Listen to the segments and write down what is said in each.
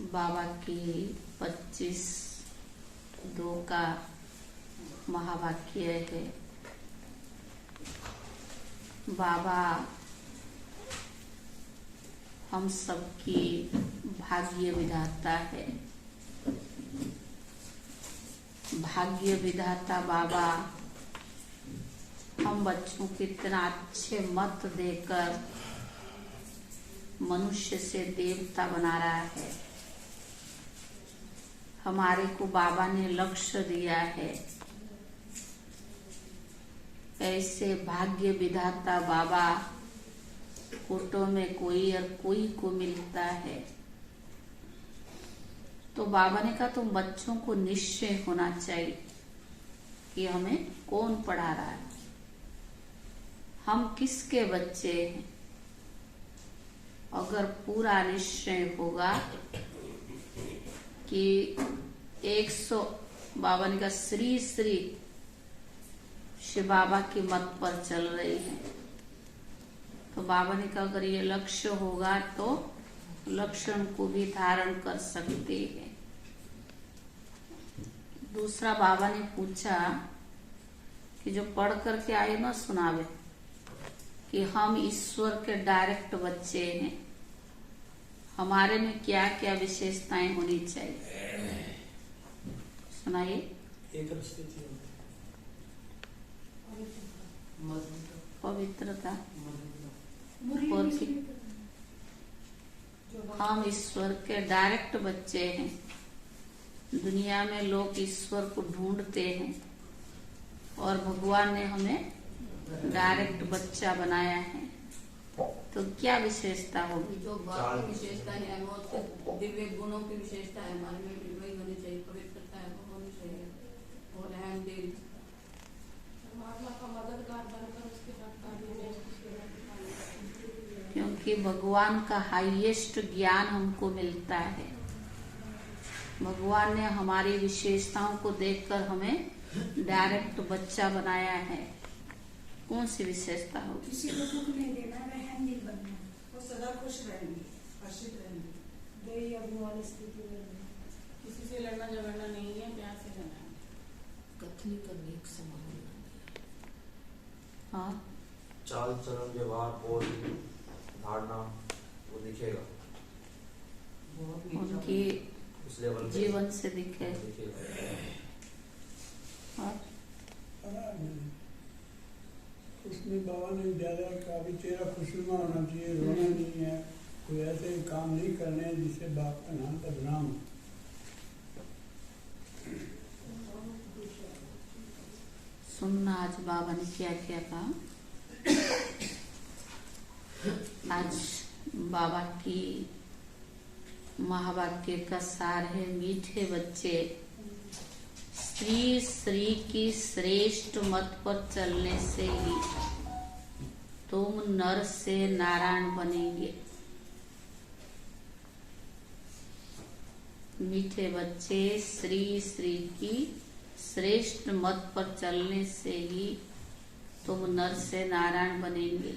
बाबा की 25/2 का महावाक्य है। बाबा हम सबकी भाग्य विधाता है। भाग्य विधाता बाबा हम बच्चों को इतना अच्छे मत देकर मनुष्य से देवता बना रहा है। हमारे को बाबा ने लक्ष्य दिया है। ऐसे भाग्य विधाता बाबा फोटो में कोई और कोई को मिलता है। तो बाबा ने कहा तुम बच्चों को निश्चय होना चाहिए कि हमें कौन पढ़ा रहा है, हम किसके बच्चे हैं। अगर पूरा निश्चय होगा कि 100 बाबा ने कहा श्री श्री शिव बाबा की मत पर चल रही है, तो बाबा ने कहा अगर ये लक्ष्य होगा तो लक्षण को भी धारण कर सकते हैं। दूसरा बाबा ने पूछा कि जो पढ़ करके आए ना सुनावे कि हम ईश्वर के डायरेक्ट बच्चे हैं, हमारे में क्या क्या विशेषताएं होनी चाहिए, सुनाइए। पवित्रता और हम ईश्वर के डायरेक्ट बच्चे हैं। दुनिया में लोग ईश्वर को ढूंढते हैं और भगवान ने हमें डायरेक्ट बच्चा बनाया है। तो क्या विशेषता होगी? जो बात की विशेषता है, दिव्य गुणों की विशेषता है, हमारे में भी वही होनी चाहिए। पवित्रता है वो होनी चाहिए और अहम दिल परमात्मा का मददगार बनकर उसके साथ क्योंकि भगवान का हाईएस्ट ज्ञान हमको मिलता है। भगवान ने हमारी विशेषताओं को देखकर हमें डायरेक्ट बच्चा बनाया है। कौन सी विशेषता होगी? किसी को दुख नहीं देना, रहम दिल बनना, वो सदा खुश रहेंगे, हर्षित रहेंगे, दयी अभिमान स्थिति में किसी से लड़ना झगड़ना नहीं है, प्यार से रहना है। कथनी करने एक समान हाँ, चाल चलन व्यवहार बोल धारणा वो दिखेगा, उनकी उस लेवल पे जीवन से दिखे। दिखेगा। हाँ, उसमें बाबा ने ज्यादा का भी चेहरा खुशनुमा होना चाहिए, रोना नहीं है, कोई ऐसे काम नहीं करने हैं जिससे बाप का नाम बदनाम हो। सुनना आज बाबा ने क्या क्या कहा। आज बाबा की महावाक्य का सार है, मीठे बच्चे श्री श्री की श्रेष्ठ मत पर चलने से ही तुम नर से नारायण बनेंगे। मीठे बच्चे श्री श्री की श्रेष्ठ मत पर चलने से ही तुम नर से नारायण बनेंगे।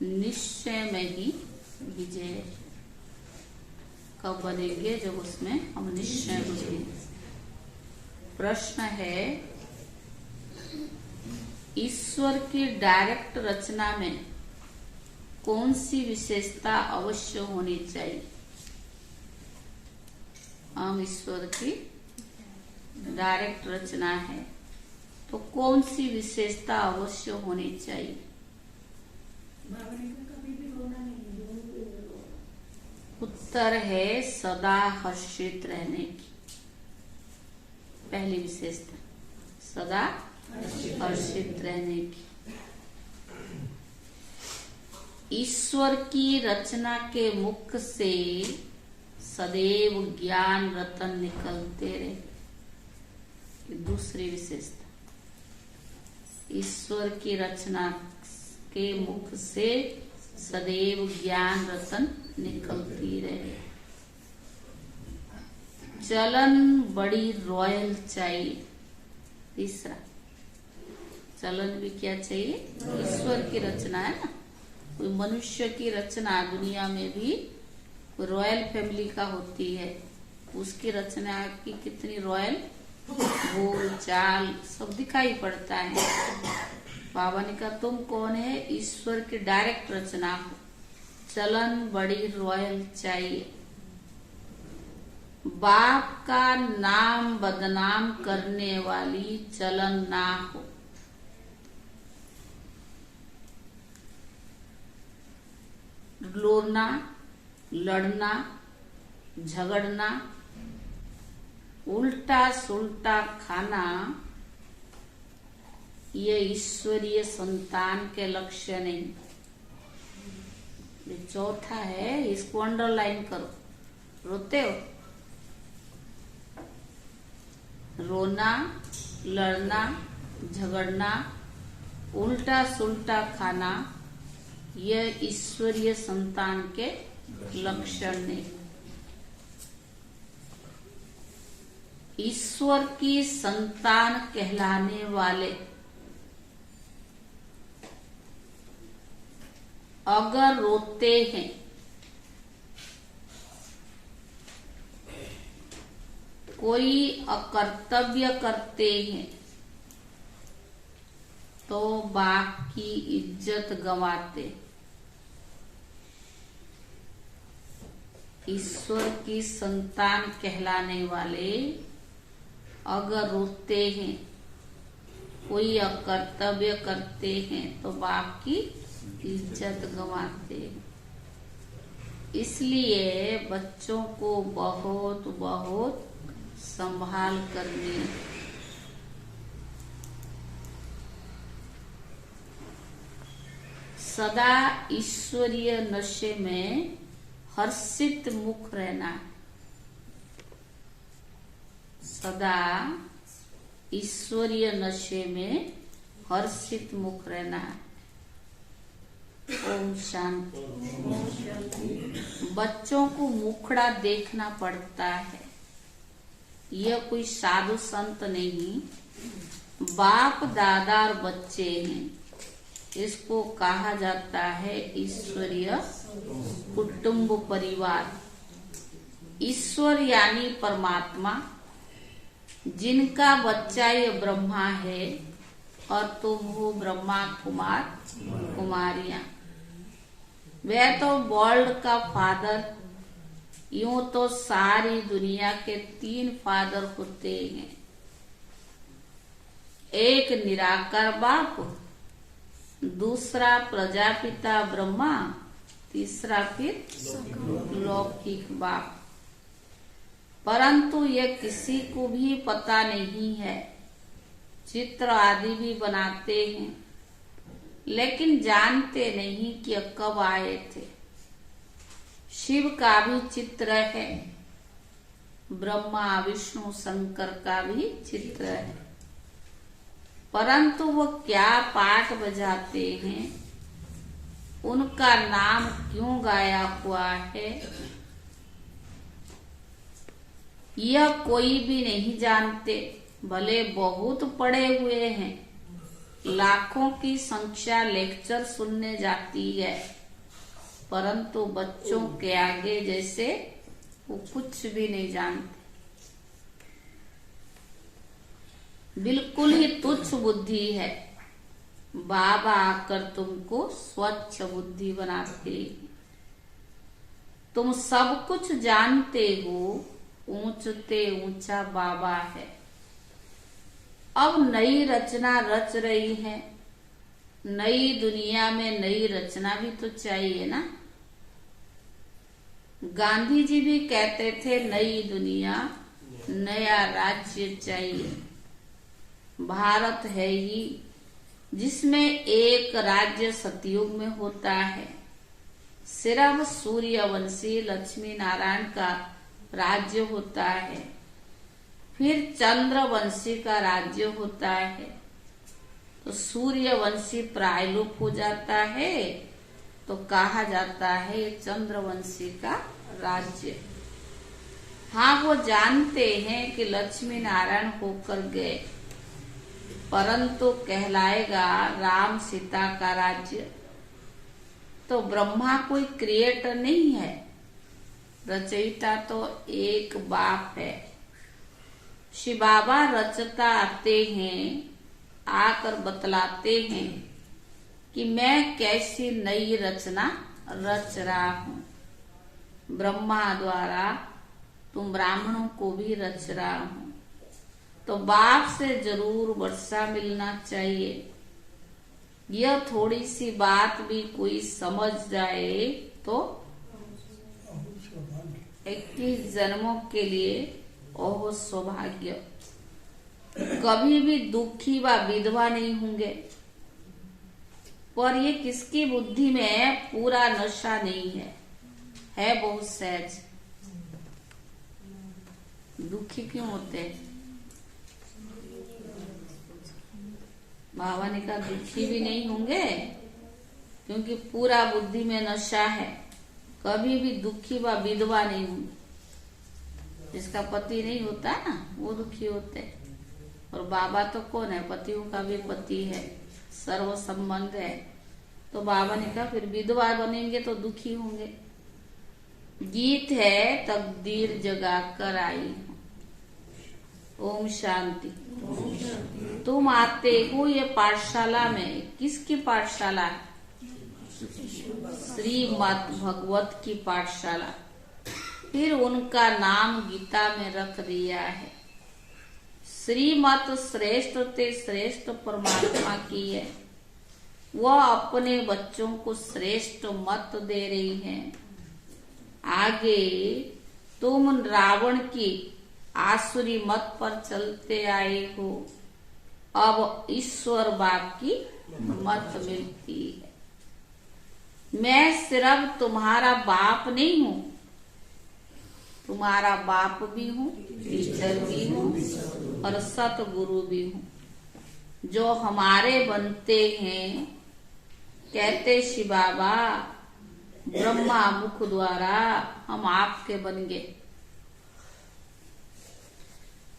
निश्चय में ही विजय कब बनेंगे? जब उसमें हम निश्चय बुझेंगे। प्रश्न है, ईश्वर की डायरेक्ट रचना में कौन सी विशेषता अवश्य होनी चाहिए? हम ईश्वर की डायरेक्ट रचना है तो कौन सी विशेषता अवश्य होनी चाहिए? कभी भी रोना नहीं। उत्तर है सदा हर्षित रहने की। पहली विशेषता सदा हर्षित रहने की। ईश्वर की रचना के मुख से सदैव ज्ञान रतन निकलते रहे। दूसरी विशेषता, ईश्वर की रचना के मुख से सदैव ज्ञान रतन निकलती रहे। चलन बड़ी रॉयल चाहिए। तीसरा, चलन भी क्या चाहिए? ईश्वर की रचना है ना, कोई मनुष्य की रचना दुनिया में भी रॉयल फैमिली का होती है, उसकी रचना की कितनी रॉयल, बोल चाल सब दिखाई पड़ता है। बाबा ने कहा तुम कौन है, ईश्वर की डायरेक्ट रचना हो, चलन बड़ी रॉयल चाहिए। बाप का नाम बदनाम करने वाली चलन ना हो। रोना, लड़ना, झगड़ना, उल्टा सुल्टा खाना, ये ईश्वरीय संतान के लक्ष्य नहीं। ये चौथा है, इसको अंडरलाइन करो। रोते हो, रोना, लड़ना, झगड़ना, उल्टा सुल्टा खाना, यह ईश्वरीय संतान के लक्षण नहीं। ईश्वर की संतान कहलाने वाले अगर रोते हैं, कोई अकर्तव्य करते हैं, तो बाप की इज्जत गंवाते। ईश्वर की संतान कहलाने वाले अगर रोते हैं, कोई अकर्तव्य करते हैं, तो बाप की इज्जत गंवाते हैं। इसलिए बच्चों को बहुत बहुत संभाल करनी। सदा ईश्वरीय नशे में हर्षित मुख रहना है। सदा ईश्वरीय नशे में हर्षित मुख रहना है। ओम शांति। बच्चों को मुखड़ा देखना पड़ता है। यह कोई साधु संत नहीं, बाप दादा और बच्चे हैं। इसको कहा जाता है ईश्वरीय कुटुंब परिवार। ईश्वर यानी परमात्मा, जिनका बच्चा ये ब्रह्मा है और तुम हो ब्रह्मा कुमार कुमारियां। वह तो वर्ल्ड का फादर। यूं तो सारी दुनिया के 3 फादर होते हैं। एक निराकार बाप, दूसरा प्रजापिता ब्रह्मा, तीसरा फिर लौकिक बाप। परंतु यह किसी को भी पता नहीं है। चित्र आदि भी बनाते हैं, लेकिन जानते नहीं कि कब आए थे। शिव का भी चित्र है, ब्रह्मा विष्णु शंकर का भी चित्र है, परंतु वो क्या पाठ बजाते हैं, उनका नाम क्यों गाया हुआ है, यह कोई भी नहीं जानते। भले बहुत पढ़े हुए हैं, लाखों की संख्या लेक्चर सुनने जाती है, परंतु बच्चों के आगे जैसे वो कुछ भी नहीं जानते। बिल्कुल ही तुच्छ बुद्धि है। बाबा आकर तुमको स्वच्छ बुद्धि बनाते। तुम सब कुछ जानते हो, ऊंचते ऊंचा बाबा है। अब नई रचना रच रही है। नई दुनिया में नई रचना भी तो चाहिए ना। गांधी जी भी कहते थे नई दुनिया नया राज्य चाहिए। भारत है ही जिसमें एक राज्य सतयुग में होता है। सिर्फ सूर्यवंशी लक्ष्मी नारायण का राज्य होता है, फिर चंद्रवंशी का राज्य होता है। तो सूर्यवंशी प्रायलुप हो जाता है तो कहा जाता है ये चंद्रवंशी का राज्य। हाँ, वो जानते हैं कि लक्ष्मी नारायण होकर गए, परंतु कहलाएगा राम सीता का राज्य। तो ब्रह्मा कोई क्रिएटर नहीं है, रचयिता तो एक बाप है। शिव बाबा रचता आते हैं, आकर बतलाते हैं कि मैं कैसी नई रचना रच रहा हूँ। ब्रह्मा द्वारा तुम ब्राह्मणों को भी रच रहा हूँ, तो बाप से जरूर वर्षा मिलना चाहिए। यह थोड़ी सी बात भी कोई समझ जाए तो 21 जन्मों के लिए ओह सौभाग्य। कभी भी दुखी व विधवा नहीं होंगे। पर ये किसकी बुद्धि में पूरा नशा नहीं है बहुत सहज। दुखी क्यों होते हैं? बाबा ने कहा दुखी भी नहीं होंगे क्योंकि पूरा बुद्धि में नशा है। कभी भी दुखी व विधवा नहीं होंगे। जिसका पति नहीं होता ना वो दुखी होते हैं। और बाबा तो कौन है? पतियों का भी पति है, सर्व संबंध है। तो बाबा ने कहा फिर विधवा बनेंगे तो दुखी होंगे। गीत है तकदीर जगा कर आई हूं। ओम शांति। तुम आते हो ये पाठशाला में। किसकी पाठशाला है? श्रीमद् भागवत की पाठशाला। फिर उनका नाम गीता में रख दिया है। श्रीमत श्रेष्ठ ते श्रेष्ठ परमात्मा की है। वह अपने बच्चों को श्रेष्ठ मत दे रही है। आगे तुम रावण की आसुरी मत पर चलते आए हो। अब ईश्वर बाप की मत मिलती है। मैं सिर्फ तुम्हारा बाप नहीं हूँ, तुम्हारा बाप भी हूँ, टीचर भी हूँ और सतगुरु भी हूँ। जो हमारे बनते हैं, कहते शिव बाबा ब्रह्मा मुख द्वारा हम आपके बन गए।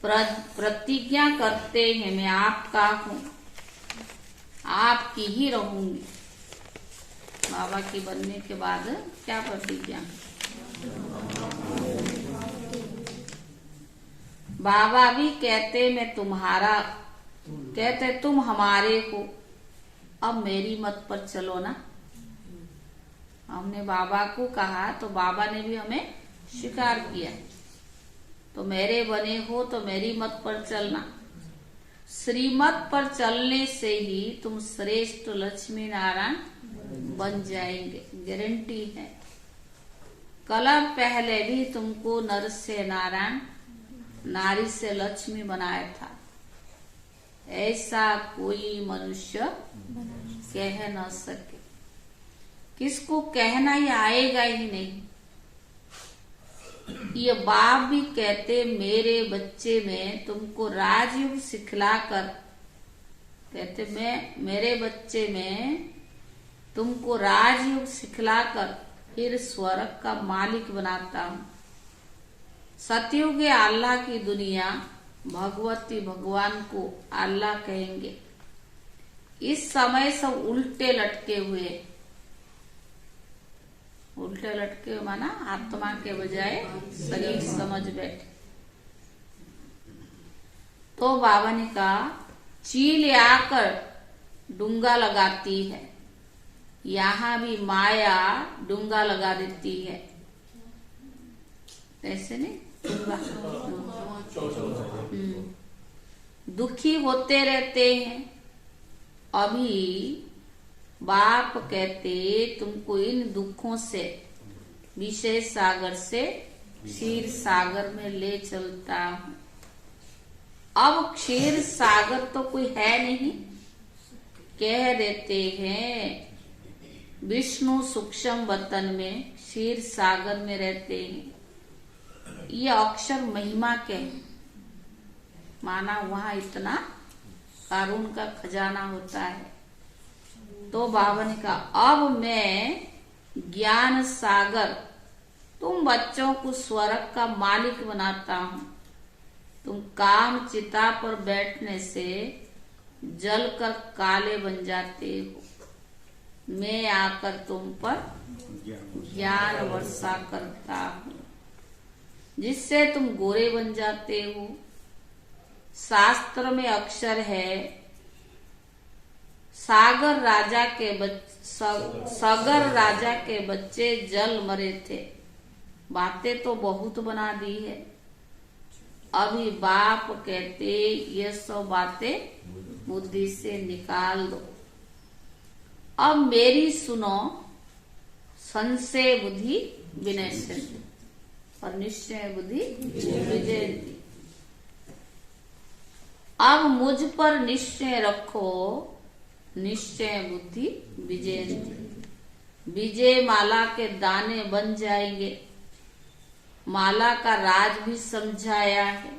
प्रतिज्ञा करते हैं मैं आपका हूँ, आपकी ही रहूंगी। बाबा की बनने के बाद क्या प्रतिज्ञा? बाबा भी कहते मैं तुम्हारा, कहते तुम हमारे हो। अब मेरी मत पर चलो ना। हमने बाबा को कहा तो बाबा ने भी हमें स्वीकार किया। तो मेरे बने हो तो मेरी मत पर चलना। श्रीमत पर चलने से ही तुम श्रेष्ठ लक्ष्मी नारायण बन जाएंगे, गारंटी है। कल पहले भी तुमको नर से नारायण, नारी से लक्ष्मी बनाया था। ऐसा कोई मनुष्य कह न सके। किसको कहना ही आएगा ही नहीं। ये बाप भी कहते मेरे बच्चे में तुमको राजयोग सिखलाकर, कहते मैं मेरे बच्चे में तुमको राजयोग सिखलाकर फिर स्वर्ग का मालिक बनाता हूँ। सतयुग अल्लाह की दुनिया भगवती भगवान को अल्लाह कहेंगे। इस समय सब उल्टे लटके हुए। उल्टे लटके माना आत्मा के बजाय शरीर समझ बैठे। तो बाबा ने कहा चील आकर डूंगा लगाती है। यहाँ भी माया डूंगा लगा देती है। ऐसे नहीं डूंगा। दुखी होते रहते हैं। अभी बाप कहते तुमको इन दुखों से, विषय सागर से क्षीर सागर में ले चलता हूँ। अब क्षीर सागर तो कोई है नहीं। कह देते हैं विष्णु सूक्ष्म वतन में क्षीर सागर में रहते हैं। ये अक्षर महिमा के माना वहां इतना कारून का खजाना होता है। तो बाबा ने कहा अब मैं ज्ञान सागर तुम बच्चों को स्वर्ग का मालिक बनाता हूँ। तुम काम चिता पर बैठने से जलकर काले बन जाते हो। मैं आकर तुम पर ज्ञान वर्षा करता हूँ। जिससे तुम गोरे बन जाते हो। शास्त्र में अक्षर है, सगर राजा के बच्चे जल मरे थे। बातें तो बहुत बना दी है। अभी बाप कहते ये सब बातें बुद्धि से निकाल दो। अब मेरी सुनो, संशय बुद्धि विनय से और निश्चय बुद्धि विजयंती। अब मुझ पर निश्चय रखो, निश्चय बुद्धि विजयंती। विजय माला के दाने बन जाएंगे। माला का राज भी समझाया है।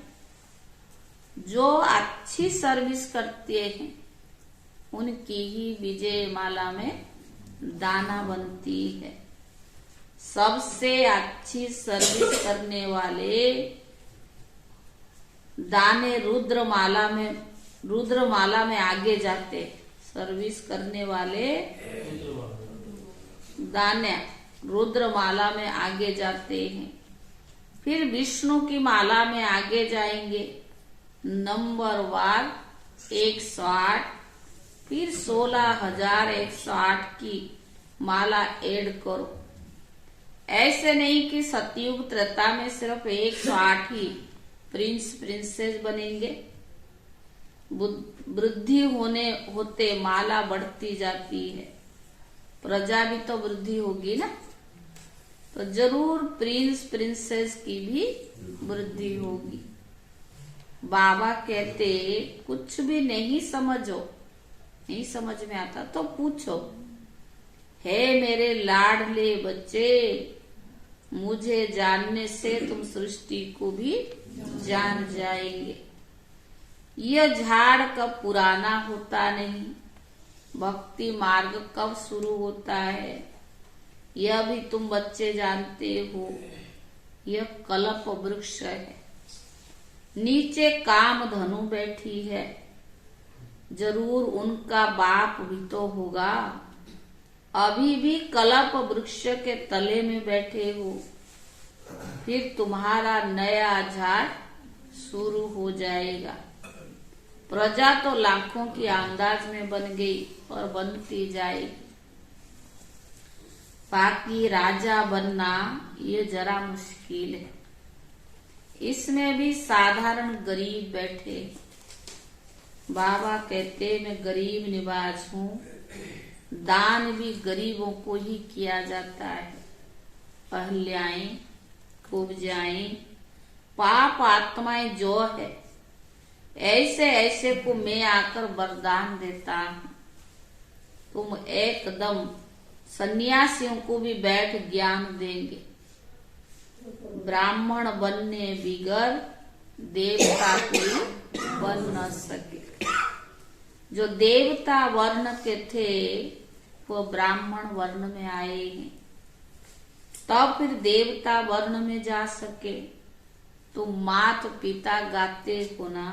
जो अच्छी सर्विस करते हैं उनकी ही विजय माला में दाना बनती है। सबसे अच्छी सर्विस करने वाले दाने रुद्रमाला में आगे जाते हैं। सर्विस करने वाले दाने रुद्रमाला में आगे जाते हैं। फिर विष्णु की माला में आगे जाएंगे। नंबर वार 108, फिर 16,108 की माला ऐड करो। ऐसे नहीं कि सतयुग त्रेता में सिर्फ 108 ही प्रिंस प्रिंसेस बनेंगे। वृद्धि होते माला बढ़ती जाती है। प्रजा भी तो वृद्धि होगी ना, तो जरूर प्रिंस प्रिंसेस की भी वृद्धि होगी। बाबा कहते कुछ भी नहीं समझ में आता तो पूछो। हे मेरे लाडले बच्चे, मुझे जानने से तुम सृष्टि को भी जान जाएंगे। यह झाड़ कब पुराना होता नहीं, भक्ति मार्ग कब शुरू होता है, यह भी तुम बच्चे जानते हो। यह कल्प वृक्ष है। नीचे काम धनु बैठी है। जरूर उनका बाप भी तो होगा। अभी भी कल्प वृक्ष के तले में बैठे हो। फिर तुम्हारा नया झाड़ शुरू हो जाएगा। प्रजा तो लाखों की अंदाज में बन गई और बनती जाएगी। बाकी राजा बनना ये जरा मुश्किल है। इसमें भी साधारण गरीब बैठे। बाबा कहते मैं गरीब निवाज हूँ। दान भी गरीबों को ही किया जाता है। अहल्याएं, कुब्जाएं, पाप आत्माएं जो है, ऐसे ऐसे को मैं आकर वरदान देता हूँ। तुम एकदम सन्यासियों को भी बैठ ज्ञान देंगे। ब्राह्मण बनने बिगर देवता कोई बन न सके। जो देवता वर्ण के थे वो ब्राह्मण वर्ण में आए हैं, तब फिर देवता वर्ण में जा सके। तो माता पिता गाते हो ना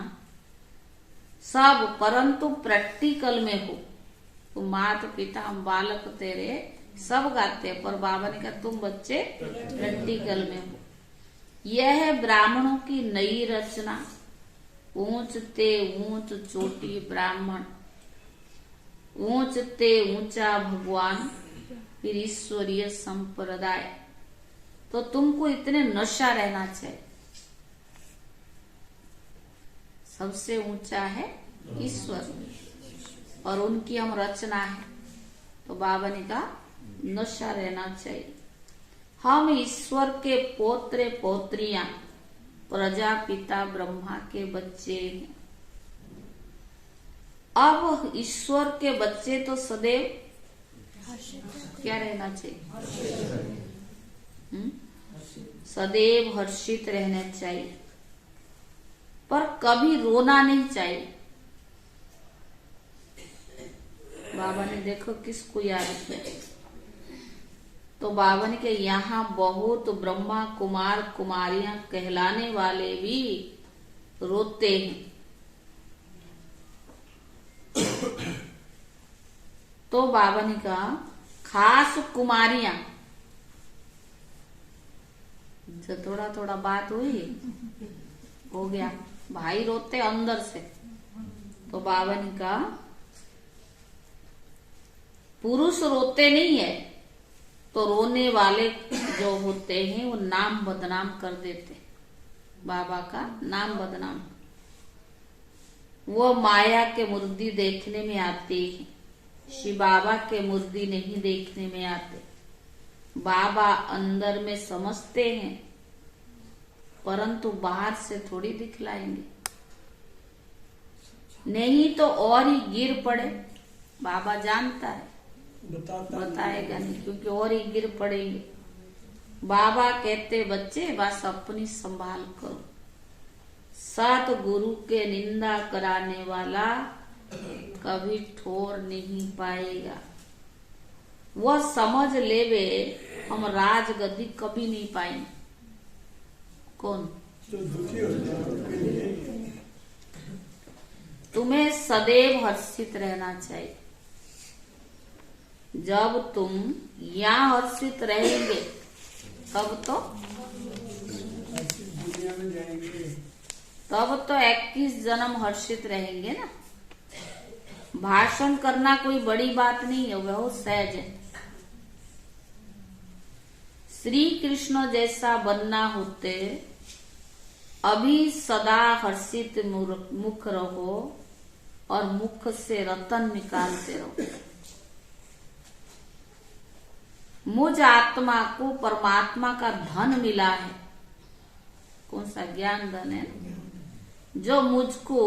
सब, परंतु प्रैक्टिकल में हो। तो माता पिता हम बालक तेरे सब गाते हैं, पर बाबा ने कहा तुम बच्चे प्रैक्टिकल में हो। यह है ब्राह्मणों की नई रचना। ऊंचते ऊंच चोटी ब्राह्मण, ऊंचते ऊंचा भगवान, फिर ईश्वरीय संप्रदाय। तो तुमको इतने नशा रहना चाहिए। सबसे ऊंचा है ईश्वर और उनकी हम रचना है। तो बाबा ने कहा नशा रहना चाहिए। हम ईश्वर के पोत्रे पोत्रियां, प्रजापिता ब्रह्मा के बच्चे हैं। अब ईश्वर के बच्चे तो सदैव क्या रहना चाहिए? सदैव हर्षित रहना चाहिए, पर कभी रोना नहीं चाहिए। बाबा ने देखो किसको याद किया। तो बाबा ने कहा यहाँ बहुत ब्रह्मा कुमार कुमारियां कहलाने वाले भी रोते हैं। तो बाबा ने कहा खास कुमारियां तो थोड़ा थोड़ा बात हुई, हो गया। भाई रोते अंदर से, तो बाबा ने कहा पुरुष रोते नहीं है तो रोने वाले जो होते हैं वो नाम बदनाम कर देते, बाबा का नाम बदनाम। वो माया के मूर्ति देखने में आते हैं, शिव बाबा के मूर्ति नहीं देखने में आते। बाबा अंदर में समझते हैं परंतु बाहर से थोड़ी दिखलाएंगे, नहीं तो और ही गिर पड़े। बाबा जानता है, बताएगा नहीं, क्योंकि और ही गिर पड़ेंगे। बाबा कहते बच्चे बस अपनी संभाल करो। सतगुरु के निंदा कराने वाला कभी ठोर नहीं पाएगा। वह समझ लेवे हम राजगद्दी कभी नहीं पाएंगे। कौन? तो दुखी हो जाओ। तुम्हें सदैव हर्षित रहना चाहिए। जब तुम यहाँ हर्षित रहेंगे तब तो दुनिया में जाएंगे। तब तो 21 जन्म हर्षित रहेंगे ना। भाषण करना कोई बड़ी बात नहीं है, बहुत सहज है। श्री कृष्ण जैसा बनना होते अभी सदा हर्षित मुख रहो और मुख से रतन निकालते रहो। मुझ आत्मा को परमात्मा का धन मिला है। कौन सा? ज्ञान धन है, जो मुझको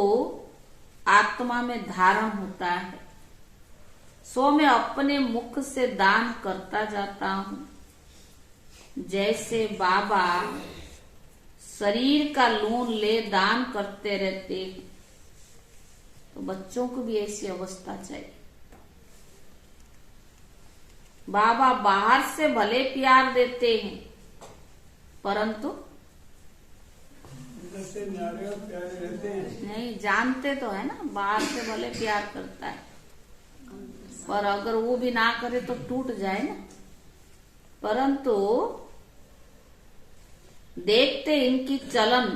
आत्मा में धारण होता है, सो मैं अपने मुख से दान करता जाता हूँ। जैसे बाबा शरीर का लून ले दान करते रहते हैं, तो बच्चों को भी ऐसी अवस्था चाहिए। बाबा बाहर से भले प्यार देते हैं परंतु जैसे न्यारे और प्यारे रहते हैं, नहीं जानते तो है ना, बाहर से भले प्यार करता है पर अगर वो भी ना करे तो टूट जाए ना। परंतु देखते इनकी चलन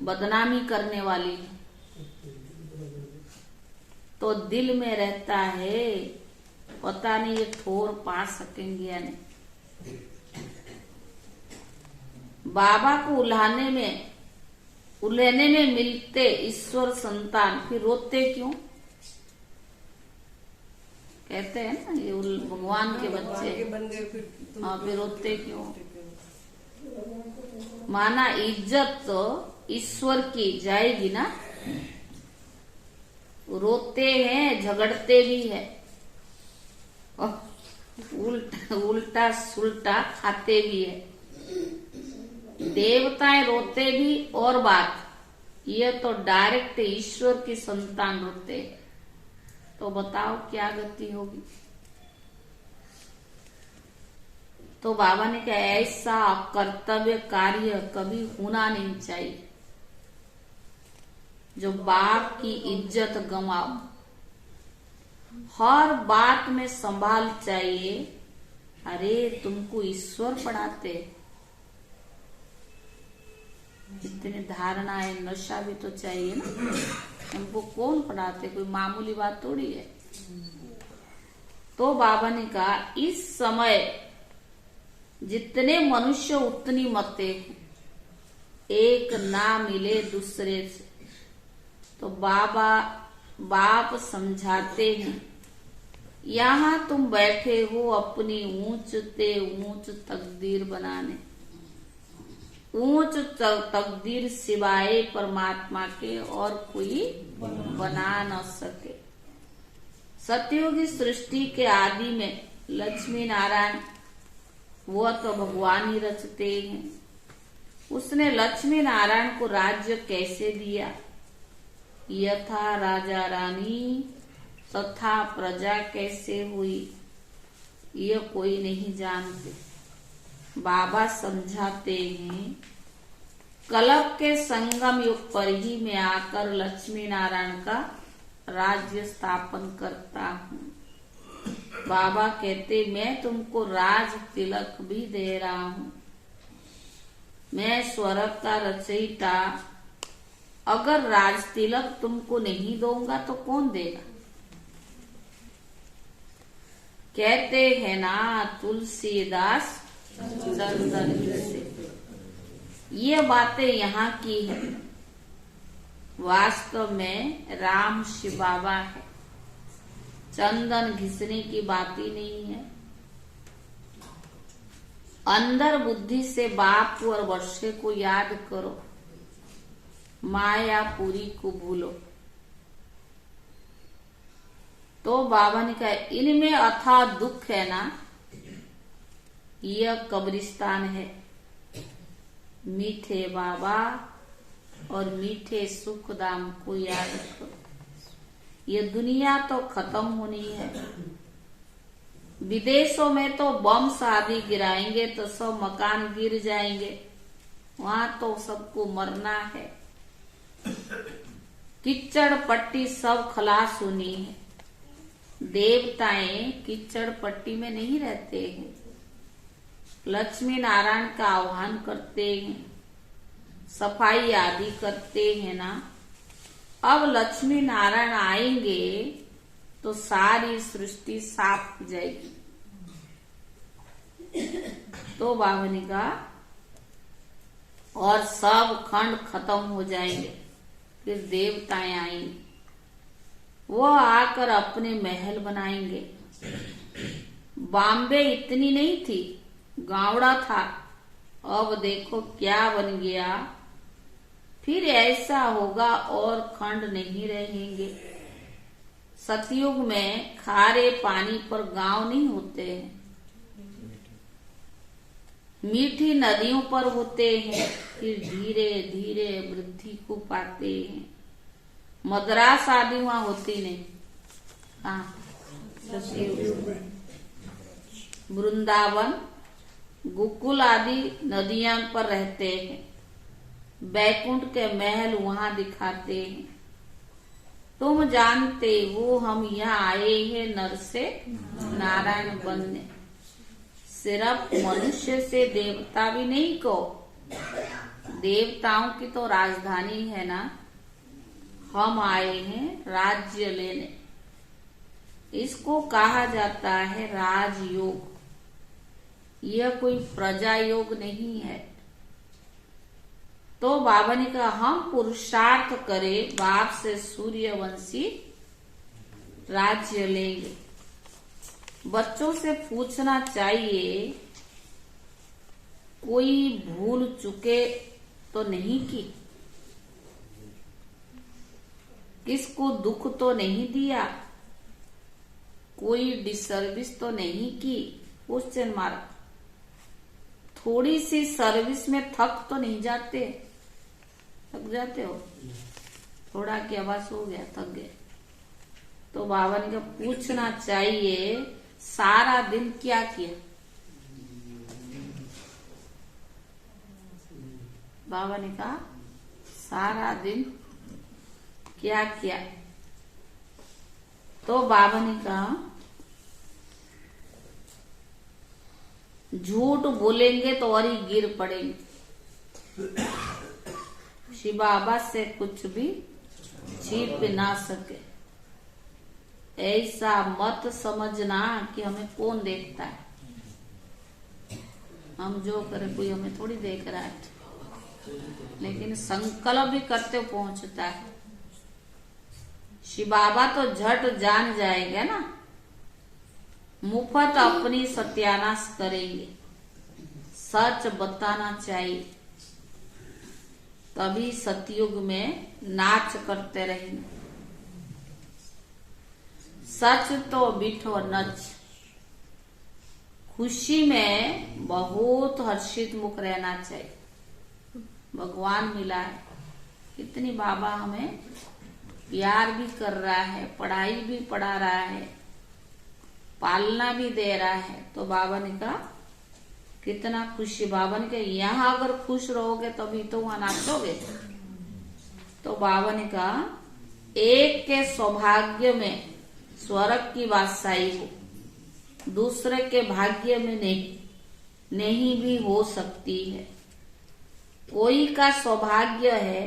बदनामी करने वाली है, तो दिल में रहता है पता नहीं ये ठोर पा सकेंगे या नहीं। बाबा को उल्हाने में मिलते ईश्वर संतान फिर रोते क्यों? कहते हैं ना ये भगवान के बच्चे, बन गए फिर हाँ फिर रोते क्यों? माना इज्जत तो ईश्वर की जाएगी ना। रोते हैं, झगड़ते भी है, उल्टा सुल्टा खाते भी है। देवताएं रोते भी और बात, ये तो डायरेक्ट ईश्वर की संतान रोते हैं। तो बताओ क्या गति होगी? तो बाबा ने कहा ऐसा कर्तव्य कार्य कभी होना नहीं चाहिए जो बाप की इज्जत गंवाओ। हर बात में संभाल चाहिए। अरे तुमको ईश्वर पढ़ाते, इतनी धारणा है, नशा भी तो चाहिए ना। हमको कौन पढ़ाते? कोई मामूली बात थोड़ी है। तो बाबा ने कहा इस समय जितने मनुष्य उतनी मतें, एक ना मिले दूसरे से। तो बाप समझाते हैं यहाँ तुम बैठे हो अपनी ऊंच ते ऊंच तकदीर बनाने। ऊंच तकदीर सिवाय परमात्मा के और कोई बना न सके। सतयुगी सृष्टि के आदि में लक्ष्मी नारायण वो तो भगवान ही रचते हैं। उसने लक्ष्मी नारायण को राज्य कैसे दिया? यथा राजा रानी तथा प्रजा कैसे हुई, ये कोई नहीं जानते। बाबा समझाते हैं कलप के संगम युग पर ही मैं आकर लक्ष्मी नारायण का राज्य स्थापन करता हूँ। बाबा कहते मैं तुमको राज तिलक भी दे रहा हूँ। मैं स्वर्ग का रचयिता अगर राज तिलक तुमको नहीं दूंगा तो कौन देगा। कहते हैं ना तुलसीदास चंदन से। ये बातें यहाँ की है, वास्तव में राम शिव बाबा है। चंदन घिसने की बात ही नहीं है। अंदर बुद्धि से बाप और वर्षे को याद करो, माया पूरी को भूलो। तो बाबा ने कहा इनमें अथाह दुख है ना, यह कब्रिस्तान है। मीठे बाबा और मीठे सुख दाम को याद करो। ये दुनिया तो खत्म होनी है। विदेशों में तो बम शादी गिराएंगे तो सब मकान गिर जाएंगे, वहां तो सबको मरना है। कीचड़ पट्टी सब खलास होनी है। देवताएं कीचड़ पट्टी में नहीं रहते हैं, लक्ष्मी नारायण का आह्वान करते हैं, सफाई आदि करते हैं ना। अब लक्ष्मी नारायण आएंगे तो सारी सृष्टि साफ हो जाएगी। तो बाबा ने कहा और सब खंड खत्म हो जाएंगे, फिर देवताएं आएंगे, वो आकर अपने महल बनाएंगे। बॉम्बे इतनी नहीं थी, गावड़ा था, अब देखो क्या बन गया। फिर ऐसा होगा और खंड नहीं रहेंगे। सतयुग में खारे पानी पर गांव नहीं होते हैं, मीठी नदियों पर होते हैं, फिर धीरे धीरे वृद्धि को पाते हैं। मद्रास आदि वहां होती नहीं। हाँ, सतयुग में वृंदावन गोकुल आदि नदियां पर रहते हैं। बैकुंठ के महल वहां दिखाते हैं। तुम जानते हो हम यहाँ आए हैं नर से नारायण बनने। सिर्फ मनुष्य से देवता भी नहीं कहो, देवताओं की तो राजधानी है ना। हम आए हैं राज्य लेने, इसको कहा जाता है राजयोग। यह कोई प्रजा योग नहीं है। तो बाबा ने कहा हम पुरुषार्थ करें, बाप से सूर्यवंशी राज्य लेंगे। बच्चों से पूछना चाहिए कोई भूल चुके तो नहीं की, किसको दुख तो नहीं दिया, कोई डिसर्विस तो नहीं की। Question mark. थोड़ी सी सर्विस में थक तो नहीं जाते? थक जाते हो? थोड़ा की आवाज हो गया, थक गए। तो बाबा ने कहा पूछना चाहिए सारा दिन क्या किया। बाबा ने कहा सारा दिन क्या किया। तो बाबा ने कहा झूठ बोलेंगे तो और ही गिर पड़ेंगे। शिव बाबा से कुछ भी छिप ना सके। ऐसा मत समझना कि हमें कौन देखता है, हम जो करें कोई हमें थोड़ी देख रहा है। लेकिन संकल्प भी करते पहुंचता है। शिव बाबा तो झट जान जाएगा ना, मुफ्त अपनी सत्यानाश करेंगे। सच बताना चाहिए, तभी सतयुग में नाच करते रहेंगे। सच तो बिठो नच। खुशी में बहुत हर्षित मुख रहना चाहिए। भगवान मिला है, कितनी बाबा हमें प्यार भी कर रहा है, पढ़ाई भी पढ़ा रहा है, पालना भी दे रहा है। तो बाबा ने कहा कितना खुशी। बाबा ने कहा यहाँ अगर खुश रहोगे तभी तो वहां नाचोगे। तो बाबा ने कहा एक के सौभाग्य में स्वर्ग की बादशाही हो, दूसरे के भाग्य में नहीं भी हो सकती है। कोई का सौभाग्य है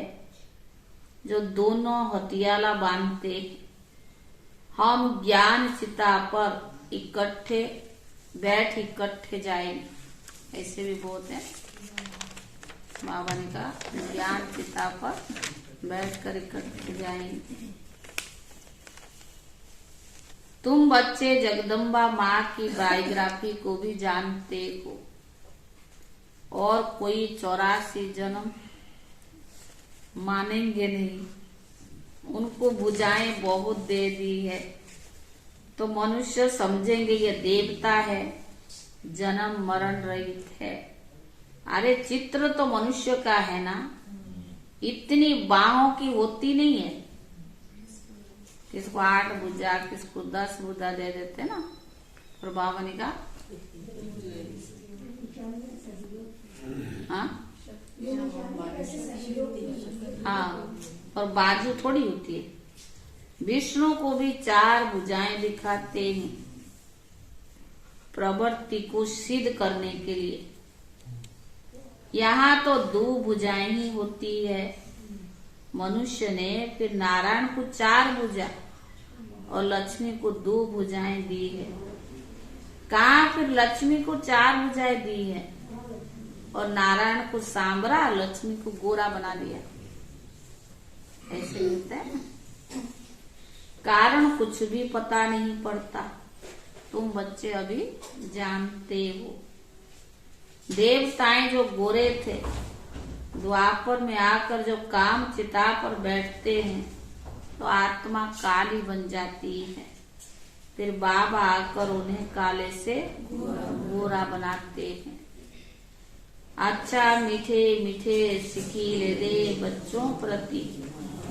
जो दोनों हथियाला बांधते। हम ज्ञान चिता पर इकट्ठे जाएंगे। ऐसे भी बहुत है। बाबा ने कहा ज्ञान चिता पर बैठकर इकट्ठे जाएंगे। तुम बच्चे जगदम्बा माँ की बायोग्राफी को भी जानते हो और कोई 84 जन्म मानेंगे नहीं। उनको भुजाएं बहुत दे दी है तो मनुष्य समझेंगे ये देवता है, जन्म मरण रहित है। अरे चित्र तो मनुष्य का है ना, इतनी बाहों की होती नहीं है। किसको 8 भुजा, किसको 10 भुजा दे देते ना। और बाबा ने कहा हाँ, और बाजू थोड़ी होती है। विष्णु को भी 4 भुजाएं दिखाते हैं प्रवृत्ति को सिद्ध करने के लिए। यहाँ तो 2 भुजाएं ही होती है। मनुष्य ने फिर नारायण को 4 भुजा और लक्ष्मी को 2 भुजाएं दी है। कहाँ फिर लक्ष्मी को 4 भुजाएं दी है और नारायण को सांबरा, लक्ष्मी को गोरा बना दिया। ऐसे होता है। कारण कुछ भी पता नहीं पड़ता। तुम बच्चे अभी जानते हो। देवताएं जो गोरे थे, द्वापर में आकर जो काम चिता पर बैठते हैं तो आत्मा काली बन जाती है। फिर बाबा आकर उन्हें काले से गोरा बनाते हैं। अच्छा मीठे मीठे सिकीले दे बच्चों प्रति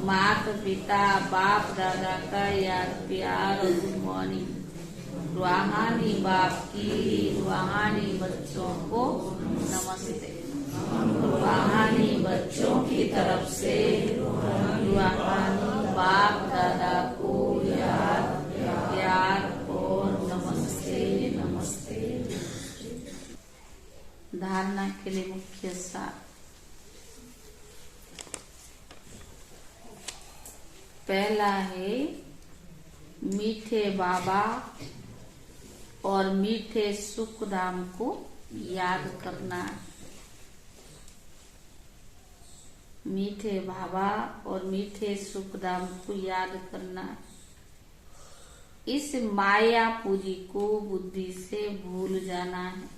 माता पिता बाप दादा का याद प्यार और गुड मॉर्निंग। रूहानी बाप की, रूहानी बच्चों को नमस्ते। रूहानी बच्चों की तरफ से रूहानी बाप दादा को याद प्यार और नमस्ते नमस्ते। धारणा के लिए मुख्य सार। पहला है मीठे बाबा और मीठे सुखधाम को याद करना। मीठे बाबा और मीठे सुखधाम को याद करना। इस मायापुरी को बुद्धि से भूल जाना है।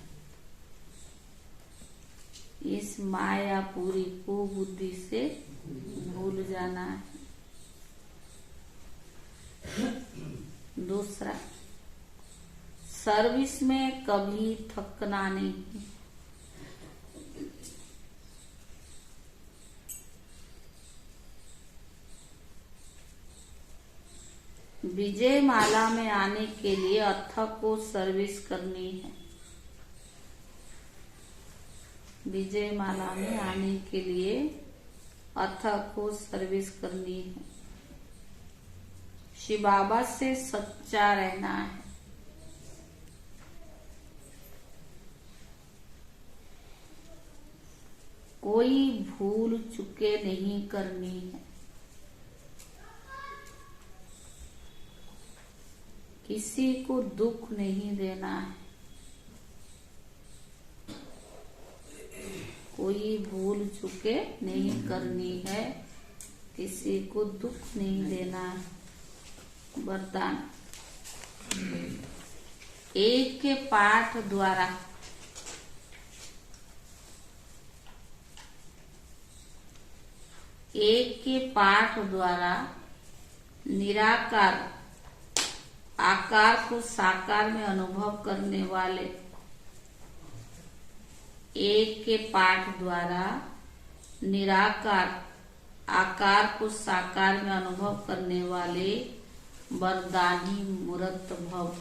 इस मायापुरी को बुद्धि से भूल जाना है। दूसरा, सर्विस में कभी थकना नहीं। विजय माला में आने के लिए अथक को सर्विस करनी है। विजय माला में आने के लिए अथक को सर्विस करनी है। शिव बाबा से सच्चा रहना है। कोई भूल चुके नहीं करनी है। किसी को दुख नहीं देना है। कोई भूल चुके नहीं करनी है। किसी को दुख नहीं देना है। वरदान। एक के पाठ द्वारा निराकार आकार को साकार में अनुभव करने वाले, एक के पाठ द्वारा निराकार आकार को साकार में अनुभव करने वाले वरदानी मूर्त भव।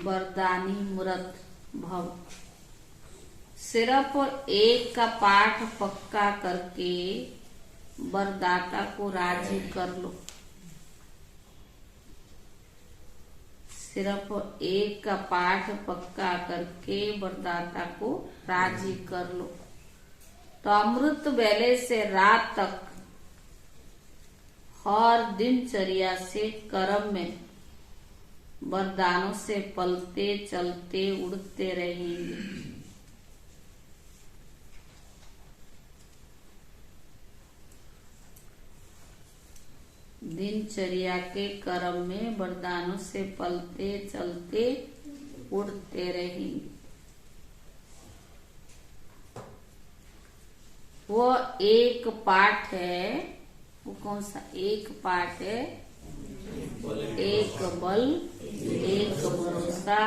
वरदानी मूर्त भव। सिर्फ एक का पाठ पक्का करके वरदाता को राजी कर लो। सिर्फ एक का पाठ पक्का करके वरदाता को राजी कर लो तो अमृत वेले से रात तक हर दिनचर्या से कर्म में वरदानों से पलते चलते उड़ते रहेंगे। दिनचर्या के कर्म में वरदानों से पलते चलते उड़ते रहेंगे। वो एक पाठ है, वो कौन सा एक पाठ है? एक बल, एक भरोसा,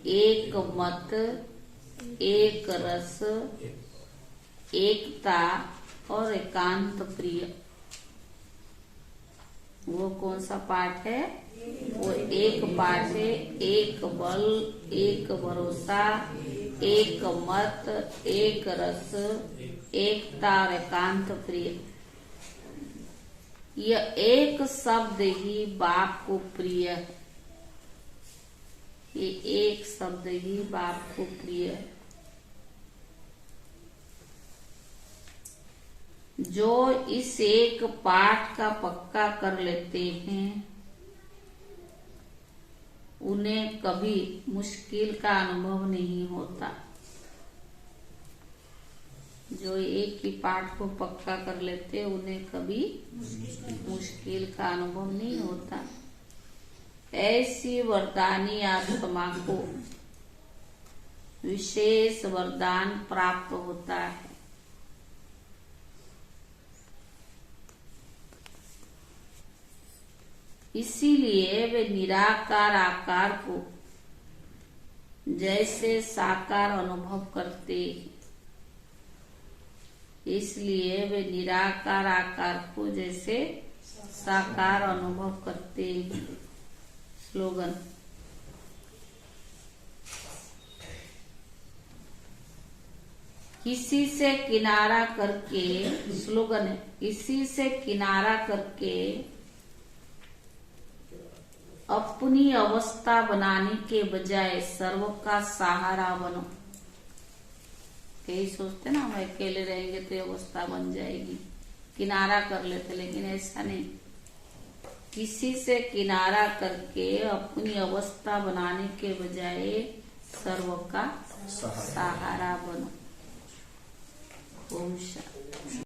एक मत, एक रस, एकता और एकांत प्रिय। वो कौन सा पाठ है? वो एक पाठ है, एक बल, एक भरोसा, एक मत, एक रस, एकता और एकांत प्रिय। यह एक शब्द ही बाप को प्रिय है। ये एक शब्द ही बाप को प्रिय है। जो इस एक पाठ का पक्का कर लेते हैं उन्हें कभी मुश्किल का अनुभव नहीं होता। जो एक ही पाठ को पक्का कर लेते उन्हें कभी मुश्किल का अनुभव नहीं होता। ऐसी वरदानी आत्मा को विशेष वरदान प्राप्त होता है। इसीलिए वे निराकार आकार को जैसे साकार अनुभव करते हैं, इसलिए वे निराकार आकार को जैसे साकार अनुभव करते हैं। स्लोगन। किसी से किनारा करके, स्लोगन है, किसी से किनारा करके अपनी अवस्था बनाने के बजाय सर्व का सहारा बनो। कई सोचते ना हम अकेले रहेंगे तो अवस्था बन जाएगी, किनारा कर लेते, लेकिन ऐसा नहीं। किसी से किनारा करके अपनी अवस्था बनाने के बजाय सर्व का सहारा बनो। ओम शांति।